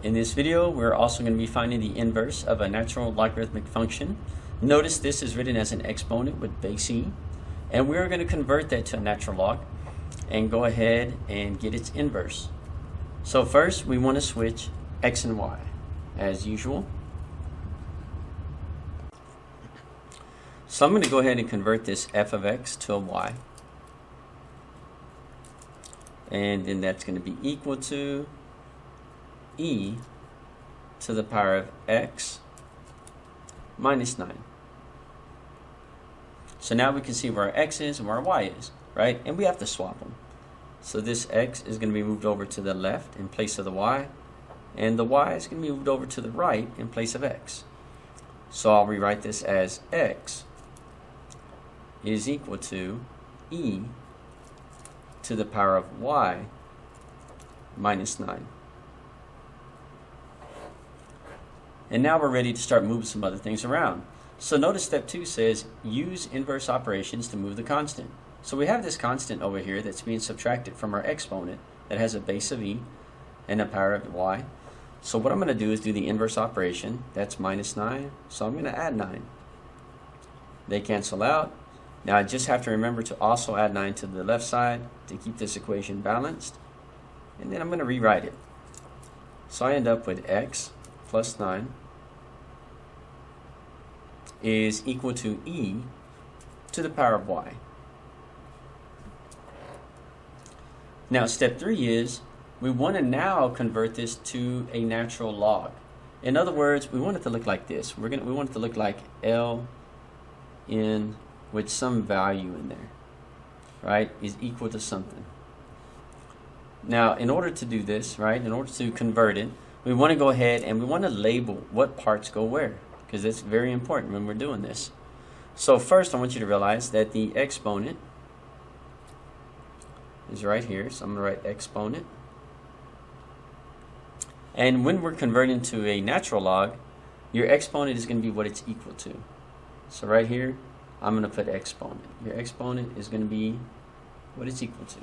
In this video, we're also going to be finding the inverse of a natural logarithmic function. Notice this is written as an exponent with base e, and we're going to convert that to a natural log and go ahead and get its inverse. So first, we want to switch x and y as usual. So I'm going to go ahead and convert this f of x to a y. And then that's going to be equal to e to the power of x minus 9. So now we can see where our x is and where our y is, right? And we have to swap them. So this x is going to be moved over to the left in place of the y, and the y is going to be moved over to the right in place of x. So I'll rewrite this as x is equal to e to the power of y minus 9. And now we're ready to start moving some other things around. So notice step 2 says use inverse operations to move the constant. So we have this constant over here that's being subtracted from our exponent that has a base of e and a power of y. So what I'm going to do is do the inverse operation. That's minus 9. So I'm going to add 9. They cancel out. Now I just have to remember to also add 9 to the left side to keep this equation balanced. And then I'm going to rewrite it. So I end up with x plus 9 is equal to e to the power of y. Now step 3 is we want to now convert this to a natural log. In other words, we want it to look like this. We want it to look like L in with some value in there, right, is equal to something. Now in order to do this, right, in order to convert it, we want to go ahead and we want to label what parts go where, because it's very important when we're doing this. So first I want you to realize that the exponent is right here. So I'm going to write exponent. And when we're converting to a natural log, your exponent is going to be what it's equal to. So right here, I'm going to put exponent. Your exponent is going to be what it's equal to.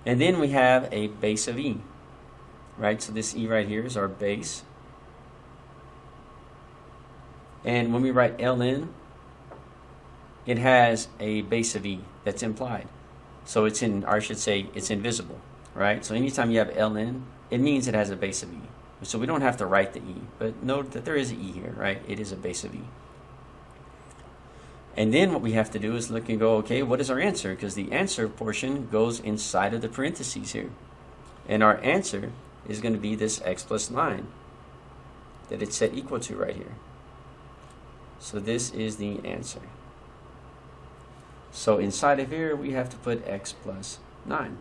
And then we have a base of e, right? So this e right here is our base. And when we write ln, it has a base of e that's implied. So it's in, or I should say, it's invisible, right? So anytime you have ln, it means it has a base of e. So we don't have to write the e, but note that there is an e here, right? It is a base of e. And then what we have to do is look and go, okay, what is our answer? Because the answer portion goes inside of the parentheses here. And our answer is going to be this x plus 9 that it's set equal to right here. So this is the answer. So inside of here, we have to put x plus 9.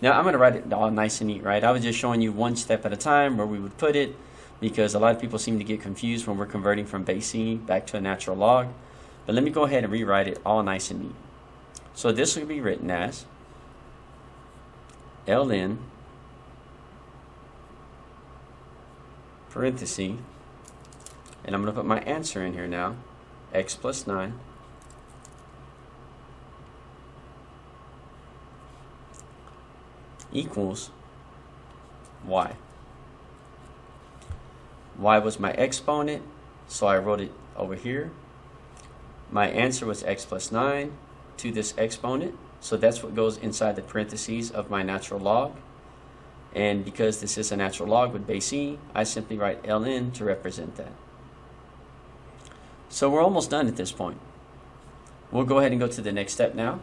Now I'm going to write it all nice and neat, right? I was just showing you one step at a time where we would put it, because a lot of people seem to get confused when we're converting from base e back to a natural log. But let me go ahead and rewrite it all nice and neat. So this will be written as ln parenthesis, and I'm going to put my answer in here now, x plus 9 equals y. Y was my exponent, so I wrote it over here. My answer was x plus 9 to this exponent, so that's what goes inside the parentheses of my natural log. And because this is a natural log with base e, I simply write ln to represent that. So we're almost done at this point. We'll go ahead and go to the next step now.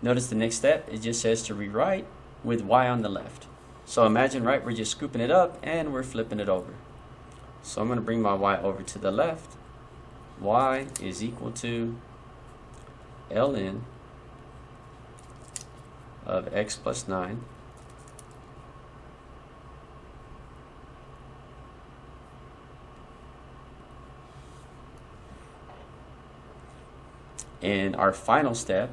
Notice the next step, it just says to rewrite with y on the left. So imagine, right, we're just scooping it up and we're flipping it over. So I'm going to bring my y over to the left. Y is equal to ln of x plus 9 and our final step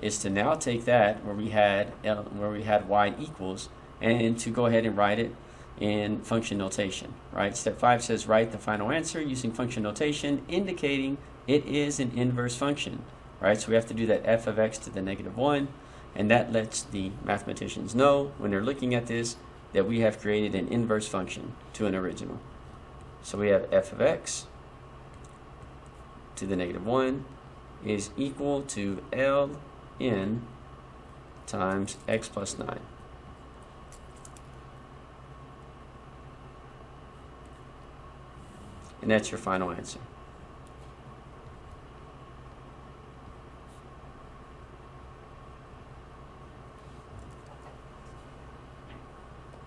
is to now take that where we had y equals, and to go ahead and write it in function notation, right? Step 5 says write the final answer using function notation, indicating it is an inverse function, right? So we have to do that f of x to the negative 1, and that lets the mathematicians know when they're looking at this that we have created an inverse function to an original. So we have f of x to the negative 1 is equal to ln times x plus 9. And that's your final answer.